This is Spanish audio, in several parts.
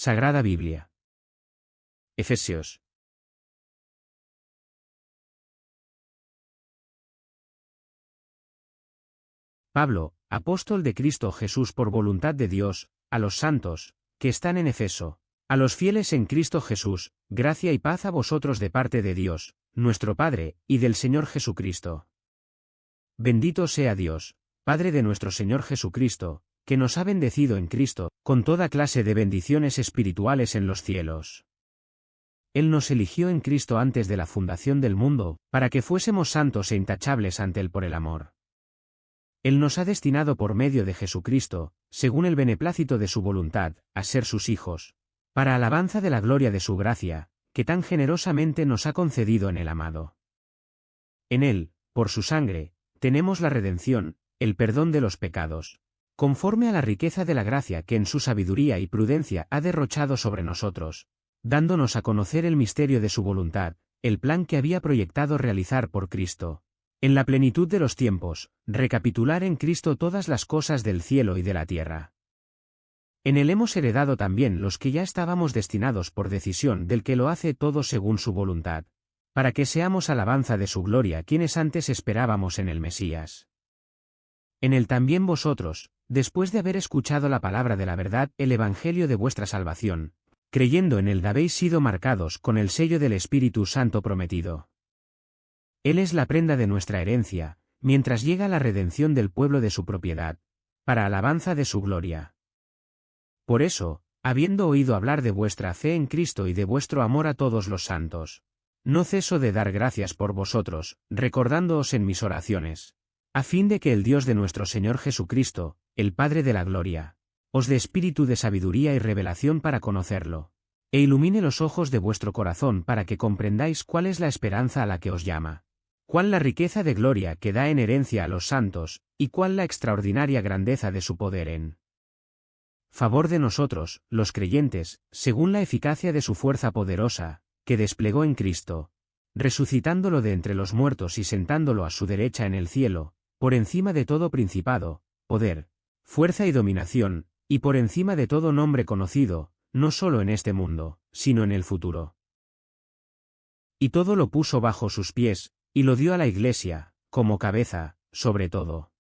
Sagrada Biblia. Efesios. Pablo, apóstol de Cristo Jesús por voluntad de Dios, a los santos, que están en Efeso, a los fieles en Cristo Jesús, gracia y paz a vosotros de parte de Dios, nuestro Padre, y del Señor Jesucristo. Bendito sea Dios, Padre de nuestro Señor Jesucristo, que nos ha bendecido en Cristo, con toda clase de bendiciones espirituales en los cielos. Él nos eligió en Cristo antes de la fundación del mundo, para que fuésemos santos e intachables ante Él por el amor. Él nos ha destinado por medio de Jesucristo, según el beneplácito de su voluntad, a ser sus hijos, para alabanza de la gloria de su gracia, que tan generosamente nos ha concedido en el amado. En Él, por su sangre, tenemos la redención, el perdón de los pecados, conforme a la riqueza de la gracia que en su sabiduría y prudencia ha derrochado sobre nosotros, dándonos a conocer el misterio de su voluntad, el plan que había proyectado realizar por Cristo. En la plenitud de los tiempos, recapitular en Cristo todas las cosas del cielo y de la tierra. En Él hemos heredado también los que ya estábamos destinados por decisión del que lo hace todo según su voluntad, para que seamos alabanza de su gloria quienes antes esperábamos en el Mesías. En Él también vosotros, después de haber escuchado la palabra de la verdad, el evangelio de vuestra salvación, creyendo en Él habéis sido marcados con el sello del Espíritu Santo prometido. Él es la prenda de nuestra herencia, mientras llega la redención del pueblo de su propiedad, para alabanza de su gloria. Por eso, habiendo oído hablar de vuestra fe en Cristo y de vuestro amor a todos los santos, no ceso de dar gracias por vosotros, recordándoos en mis oraciones, a fin de que el Dios de nuestro Señor Jesucristo, el Padre de la gloria, os dé espíritu de sabiduría y revelación para conocerlo, e ilumine los ojos de vuestro corazón para que comprendáis cuál es la esperanza a la que os llama, cuál la riqueza de gloria que da en herencia a los santos, y cuál la extraordinaria grandeza de su poder en favor de nosotros, los creyentes, según la eficacia de su fuerza poderosa, que desplegó en Cristo, resucitándolo de entre los muertos y sentándolo a su derecha en el cielo, por encima de todo principado, poder, fuerza y dominación, y por encima de todo nombre conocido, no solo en este mundo, sino en el futuro. Y todo lo puso bajo sus pies, y lo dio a la Iglesia, como cabeza, sobre todo.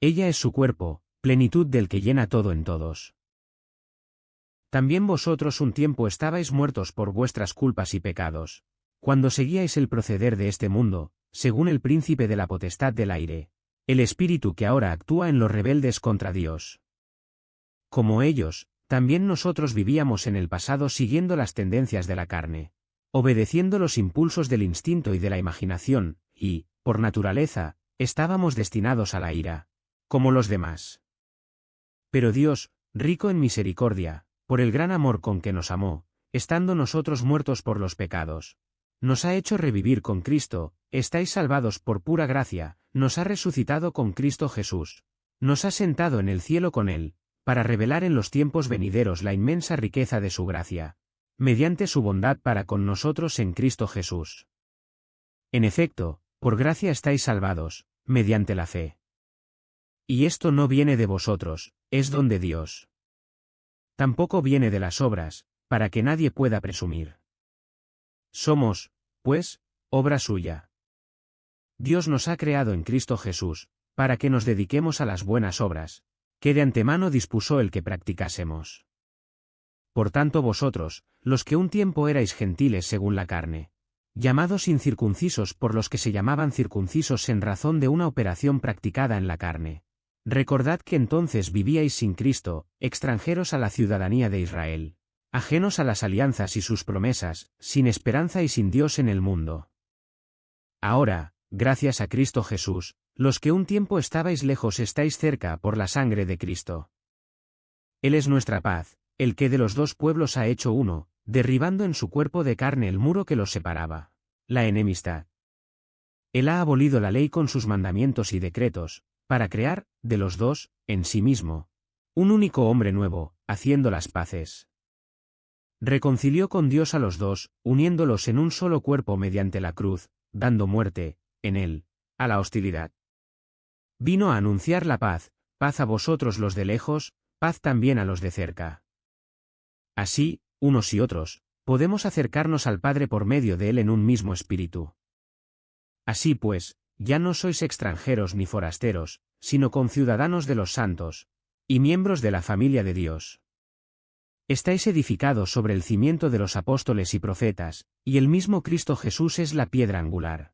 Ella es su cuerpo, plenitud del que llena todo en todos. También vosotros un tiempo estabais muertos por vuestras culpas y pecados, cuando seguíais el proceder de este mundo, según el príncipe de la potestad del aire, el espíritu que ahora actúa en los rebeldes contra Dios. Como ellos, también nosotros vivíamos en el pasado siguiendo las tendencias de la carne, obedeciendo los impulsos del instinto y de la imaginación, y, por naturaleza, estábamos destinados a la ira, como los demás. Pero Dios, rico en misericordia, por el gran amor con que nos amó, estando nosotros muertos por los pecados, nos ha hecho revivir con Cristo, estáis salvados por pura gracia, nos ha resucitado con Cristo Jesús, nos ha sentado en el cielo con Él, para revelar en los tiempos venideros la inmensa riqueza de su gracia, mediante su bondad para con nosotros en Cristo Jesús. En efecto, por gracia estáis salvados, mediante la fe. Y esto no viene de vosotros, es don de Dios. Tampoco viene de las obras, para que nadie pueda presumir. Somos, pues, obra suya. Dios nos ha creado en Cristo Jesús, para que nos dediquemos a las buenas obras, que de antemano dispuso el que practicásemos. Por tanto vosotros, los que un tiempo erais gentiles según la carne, llamados incircuncisos por los que se llamaban circuncisos en razón de una operación practicada en la carne, recordad que entonces vivíais sin Cristo, extranjeros a la ciudadanía de Israel, ajenos a las alianzas y sus promesas, sin esperanza y sin Dios en el mundo. Ahora, gracias a Cristo Jesús, los que un tiempo estabais lejos estáis cerca por la sangre de Cristo. Él es nuestra paz, el que de los dos pueblos ha hecho uno, derribando en su cuerpo de carne el muro que los separaba, la enemistad. Él ha abolido la ley con sus mandamientos y decretos, para crear, de los dos, en sí mismo, un único hombre nuevo, haciendo las paces. Reconcilió con Dios a los dos, uniéndolos en un solo cuerpo mediante la cruz, dando muerte, en él, a la hostilidad. Vino a anunciar la paz, paz a vosotros los de lejos, paz también a los de cerca. Así, unos y otros, podemos acercarnos al Padre por medio de Él en un mismo espíritu. Así pues, ya no sois extranjeros ni forasteros, sino conciudadanos de los santos, y miembros de la familia de Dios. Estáis edificados sobre el cimiento de los apóstoles y profetas, y el mismo Cristo Jesús es la piedra angular.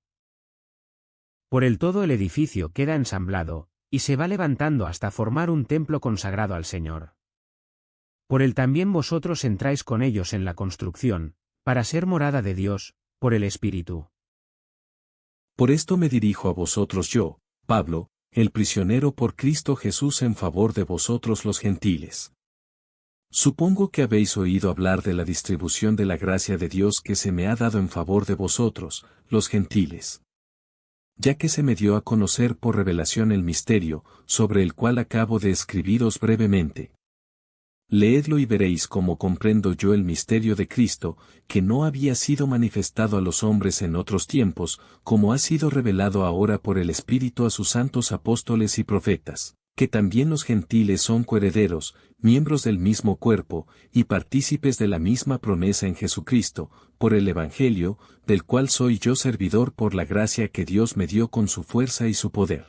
Por él todo el edificio queda ensamblado, y se va levantando hasta formar un templo consagrado al Señor. Por él también vosotros entráis con ellos en la construcción, para ser morada de Dios, por el Espíritu. Por esto me dirijo a vosotros yo, Pablo, el prisionero por Cristo Jesús en favor de vosotros los gentiles. Supongo que habéis oído hablar de la distribución de la gracia de Dios que se me ha dado en favor de vosotros, los gentiles. Ya que se me dio a conocer por revelación el misterio, sobre el cual acabo de escribiros brevemente. Leedlo y veréis cómo comprendo yo el misterio de Cristo, que no había sido manifestado a los hombres en otros tiempos, como ha sido revelado ahora por el Espíritu a sus santos apóstoles y profetas, que también los gentiles son coherederos, miembros del mismo cuerpo, y partícipes de la misma promesa en Jesucristo, por el Evangelio, del cual soy yo servidor por la gracia que Dios me dio con su fuerza y su poder.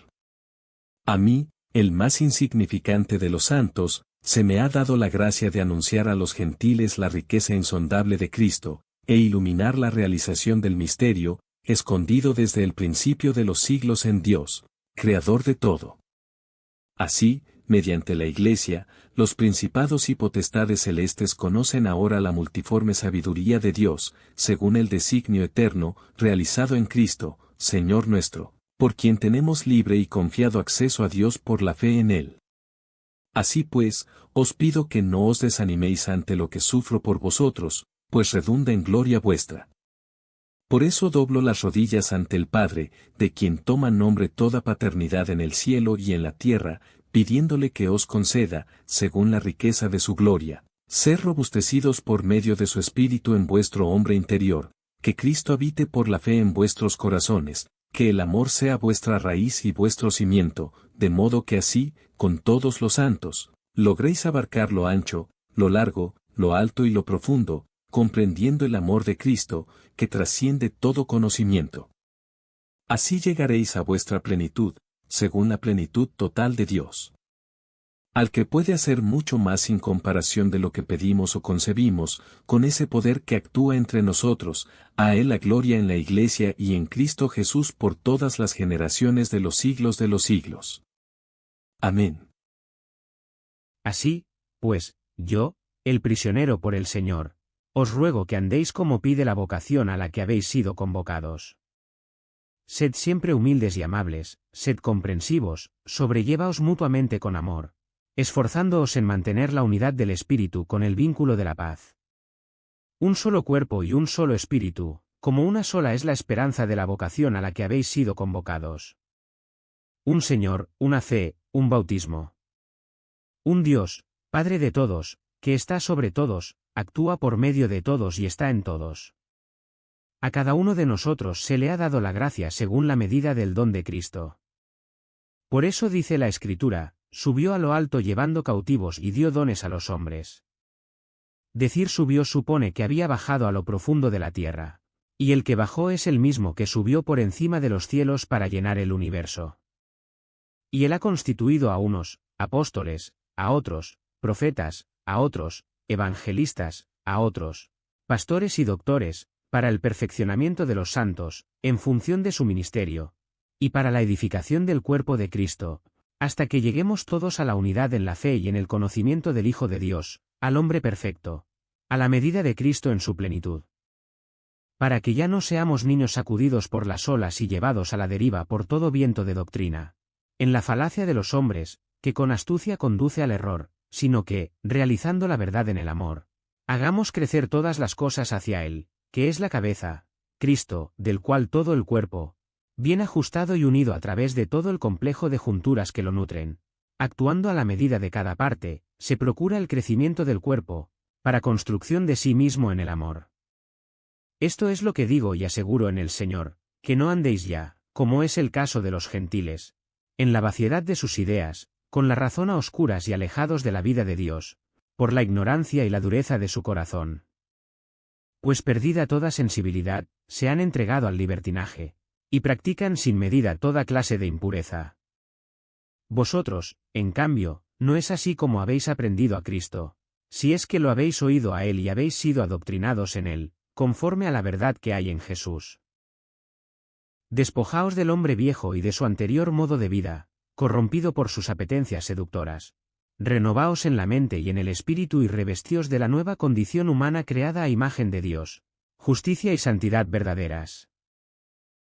A mí, el más insignificante de los santos, se me ha dado la gracia de anunciar a los gentiles la riqueza insondable de Cristo, e iluminar la realización del misterio, escondido desde el principio de los siglos en Dios, Creador de todo. Así, mediante la Iglesia, los principados y potestades celestes conocen ahora la multiforme sabiduría de Dios, según el designio eterno, realizado en Cristo, Señor nuestro, por quien tenemos libre y confiado acceso a Dios por la fe en Él. Así pues, os pido que no os desaniméis ante lo que sufro por vosotros, pues redunda en gloria vuestra. Por eso doblo las rodillas ante el Padre, de quien toma nombre toda paternidad en el cielo y en la tierra, pidiéndole que os conceda, según la riqueza de su gloria, ser robustecidos por medio de su Espíritu en vuestro hombre interior, que Cristo habite por la fe en vuestros corazones, que el amor sea vuestra raíz y vuestro cimiento, de modo que así, con todos los santos, logréis abarcar lo ancho, lo largo, lo alto y lo profundo, comprendiendo el amor de Cristo, que trasciende todo conocimiento. Así llegaréis a vuestra plenitud, según la plenitud total de Dios. Al que puede hacer mucho más sin comparación de lo que pedimos o concebimos, con ese poder que actúa entre nosotros, a Él la gloria en la Iglesia y en Cristo Jesús por todas las generaciones de los siglos de los siglos. Amén. Así, pues, yo, el prisionero por el Señor, os ruego que andéis como pide la vocación a la que habéis sido convocados. Sed siempre humildes y amables, sed comprensivos, sobrellevaos mutuamente con amor, esforzándoos en mantener la unidad del Espíritu con el vínculo de la paz. Un solo cuerpo y un solo Espíritu, como una sola es la esperanza de la vocación a la que habéis sido convocados. Un Señor, una fe, un bautismo. Un Dios, Padre de todos, que está sobre todos, actúa por medio de todos y está en todos. A cada uno de nosotros se le ha dado la gracia según la medida del don de Cristo. Por eso dice la Escritura, subió a lo alto llevando cautivos y dio dones a los hombres. Decir subió supone que había bajado a lo profundo de la tierra, y el que bajó es el mismo que subió por encima de los cielos para llenar el universo. Y él ha constituido a unos, apóstoles, a otros, profetas, a otros, evangelistas, a otros, pastores y doctores, para el perfeccionamiento de los santos, en función de su ministerio, y para la edificación del cuerpo de Cristo, hasta que lleguemos todos a la unidad en la fe y en el conocimiento del Hijo de Dios, al hombre perfecto, a la medida de Cristo en su plenitud. Para que ya no seamos niños sacudidos por las olas y llevados a la deriva por todo viento de doctrina, en la falacia de los hombres, que con astucia conduce al error, sino que, realizando la verdad en el amor, hagamos crecer todas las cosas hacia Él, que es la cabeza, Cristo, del cual todo el cuerpo, bien ajustado y unido a través de todo el complejo de junturas que lo nutren, actuando a la medida de cada parte, se procura el crecimiento del cuerpo, para construcción de sí mismo en el amor. Esto es lo que digo y aseguro en el Señor, que no andéis ya, como es el caso de los gentiles, en la vaciedad de sus ideas, con la razón a oscuras y alejados de la vida de Dios, por la ignorancia y la dureza de su corazón. Pues perdida toda sensibilidad, se han entregado al libertinaje, y practican sin medida toda clase de impureza. Vosotros, en cambio, no es así como habéis aprendido a Cristo, si es que lo habéis oído a Él y habéis sido adoctrinados en Él, conforme a la verdad que hay en Jesús. Despojaos del hombre viejo y de su anterior modo de vida, corrompido por sus apetencias seductoras. Renovaos en la mente y en el espíritu y revestíos de la nueva condición humana creada a imagen de Dios, justicia y santidad verdaderas.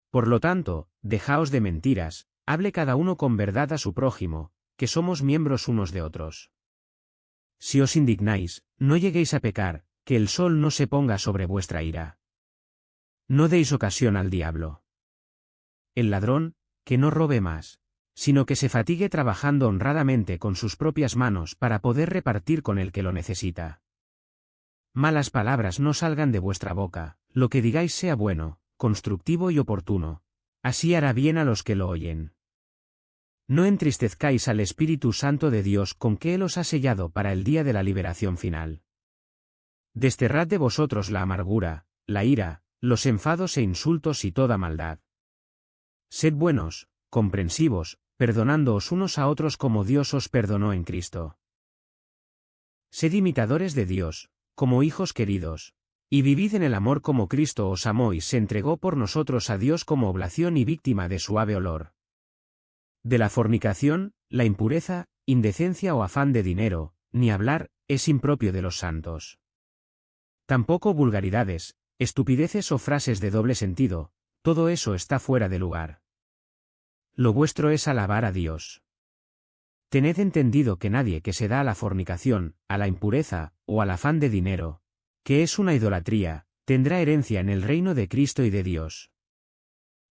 Por lo tanto, dejaos de mentiras, hable cada uno con verdad a su prójimo, que somos miembros unos de otros. Si os indignáis, no lleguéis a pecar, que el sol no se ponga sobre vuestra ira. No deis ocasión al diablo. El ladrón, que no robe más, sino que se fatigue trabajando honradamente con sus propias manos para poder repartir con el que lo necesita. Malas palabras no salgan de vuestra boca, lo que digáis sea bueno, constructivo y oportuno, así hará bien a los que lo oyen. No entristezcáis al Espíritu Santo de Dios con que Él os ha sellado para el día de la liberación final. Desterrad de vosotros la amargura, la ira, los enfados e insultos y toda maldad. Sed buenos, comprensivos, perdonándoos unos a otros como Dios os perdonó en Cristo. Sed imitadores de Dios, como hijos queridos, y vivid en el amor como Cristo os amó y se entregó por nosotros a Dios como oblación y víctima de suave olor. De la fornicación, la impureza, indecencia o afán de dinero, ni hablar, es impropio de los santos. Tampoco vulgaridades, estupideces o frases de doble sentido, todo eso está fuera de lugar. Lo vuestro es alabar a Dios. Tened entendido que nadie que se da a la fornicación, a la impureza, o al afán de dinero, que es una idolatría, tendrá herencia en el reino de Cristo y de Dios.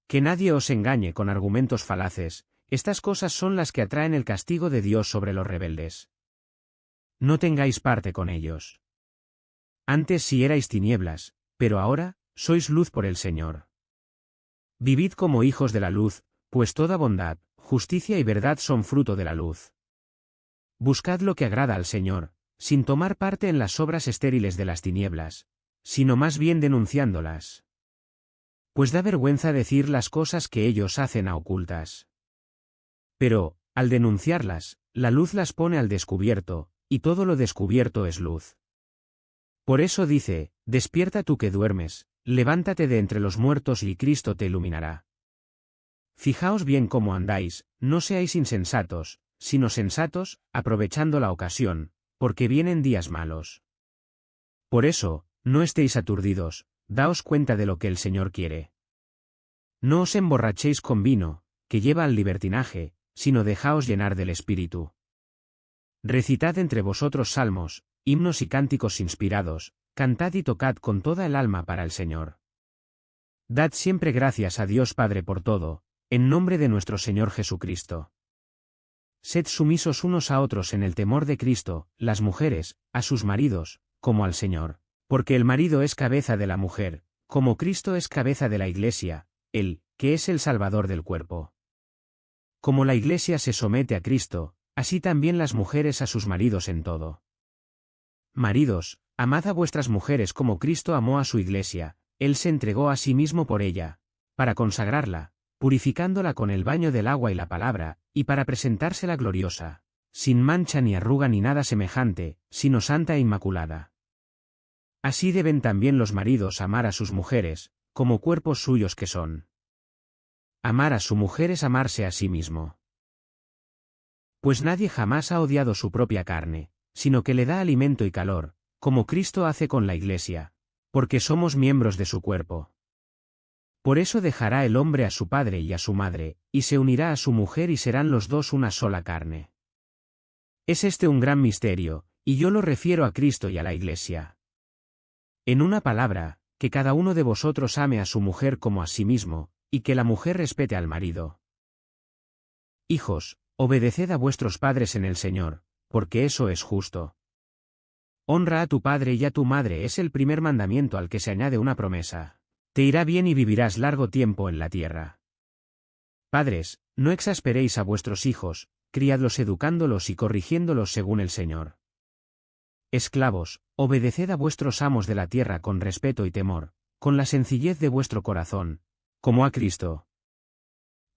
Que nadie os engañe con argumentos falaces, estas cosas son las que atraen el castigo de Dios sobre los rebeldes. No tengáis parte con ellos. Antes sí erais tinieblas, pero ahora, sois luz por el Señor. Vivid como hijos de la luz, pues toda bondad, justicia y verdad son fruto de la luz. Buscad lo que agrada al Señor, sin tomar parte en las obras estériles de las tinieblas, sino más bien denunciándolas. Pues da vergüenza decir las cosas que ellos hacen a ocultas. Pero, al denunciarlas, la luz las pone al descubierto, y todo lo descubierto es luz. Por eso dice, despierta tú que duermes, levántate de entre los muertos y Cristo te iluminará. Fijaos bien cómo andáis, no seáis insensatos, sino sensatos, aprovechando la ocasión, porque vienen días malos. Por eso, no estéis aturdidos, daos cuenta de lo que el Señor quiere. No os emborrachéis con vino, que lleva al libertinaje, sino dejaos llenar del Espíritu. Recitad entre vosotros salmos, himnos y cánticos inspirados, cantad y tocad con toda el alma para el Señor. Dad siempre gracias a Dios Padre por todo, en nombre de nuestro Señor Jesucristo. Sed sumisos unos a otros en el temor de Cristo, las mujeres, a sus maridos, como al Señor, porque el marido es cabeza de la mujer, como Cristo es cabeza de la Iglesia, Él, que es el Salvador del cuerpo. Como la Iglesia se somete a Cristo, así también las mujeres a sus maridos en todo. Maridos, amad a vuestras mujeres como Cristo amó a su Iglesia, Él se entregó a sí mismo por ella, para consagrarla, purificándola con el baño del agua y la palabra, y para presentársela gloriosa, sin mancha ni arruga ni nada semejante, sino santa e inmaculada. Así deben también los maridos amar a sus mujeres, como cuerpos suyos que son. Amar a su mujer es amarse a sí mismo. Pues nadie jamás ha odiado su propia carne, sino que le da alimento y calor, como Cristo hace con la Iglesia, porque somos miembros de su cuerpo. Por eso dejará el hombre a su padre y a su madre, y se unirá a su mujer y serán los dos una sola carne. Es este un gran misterio, y yo lo refiero a Cristo y a la Iglesia. En una palabra, que cada uno de vosotros ame a su mujer como a sí mismo, y que la mujer respete al marido. Hijos, obedeced a vuestros padres en el Señor, porque eso es justo. Honra a tu padre y a tu madre es el primer mandamiento al que se añade una promesa. Te irá bien y vivirás largo tiempo en la tierra. Padres, no exasperéis a vuestros hijos, criadlos educándolos y corrigiéndolos según el Señor. Esclavos, obedeced a vuestros amos de la tierra con respeto y temor, con la sencillez de vuestro corazón, como a Cristo.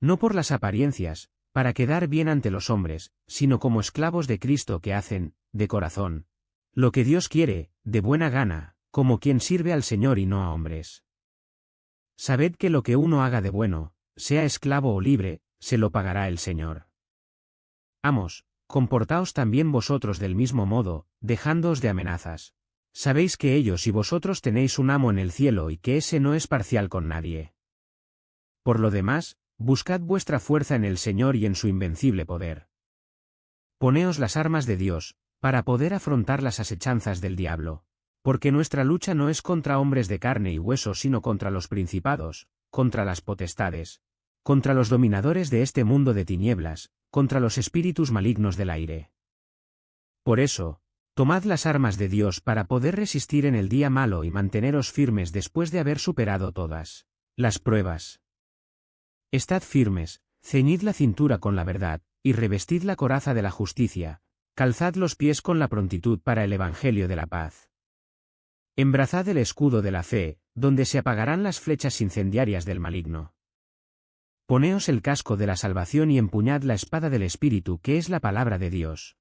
No por las apariencias, para quedar bien ante los hombres, sino como esclavos de Cristo que hacen, de corazón, lo que Dios quiere, de buena gana, como quien sirve al Señor y no a hombres. Sabed que lo que uno haga de bueno, sea esclavo o libre, se lo pagará el Señor. Amos, comportaos también vosotros del mismo modo, dejándoos de amenazas. Sabéis que ellos y vosotros tenéis un amo en el cielo y que ese no es parcial con nadie. Por lo demás, buscad vuestra fuerza en el Señor y en su invencible poder. Poneos las armas de Dios, para poder afrontar las asechanzas del diablo. Porque nuestra lucha no es contra hombres de carne y hueso sino contra los principados, contra las potestades, contra los dominadores de este mundo de tinieblas, contra los espíritus malignos del aire. Por eso, tomad las armas de Dios para poder resistir en el día malo y manteneros firmes después de haber superado todas las pruebas. Estad firmes, ceñid la cintura con la verdad, y revestid la coraza de la justicia, calzad los pies con la prontitud para el evangelio de la paz. Embrazad el escudo de la fe, donde se apagarán las flechas incendiarias del maligno. Poneos el casco de la salvación y empuñad la espada del Espíritu que es la palabra de Dios.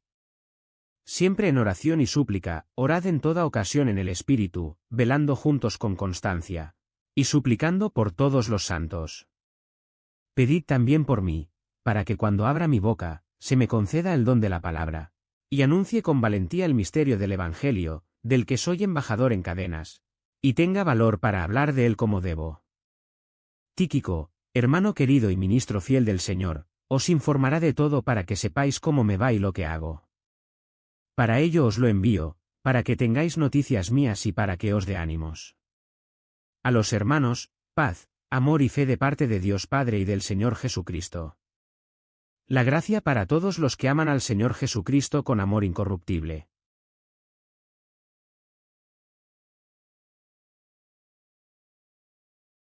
Siempre en oración y súplica, orad en toda ocasión en el Espíritu, velando juntos con constancia, y suplicando por todos los santos. Pedid también por mí, para que cuando abra mi boca, se me conceda el don de la palabra, y anuncie con valentía el misterio del Evangelio, del que soy embajador en cadenas, y tenga valor para hablar de él como debo. Tíquico, hermano querido y ministro fiel del Señor, os informará de todo para que sepáis cómo me va y lo que hago. Para ello os lo envío, para que tengáis noticias mías y para que os dé ánimos. A los hermanos, paz, amor y fe de parte de Dios Padre y del Señor Jesucristo. La gracia para todos los que aman al Señor Jesucristo con amor incorruptible.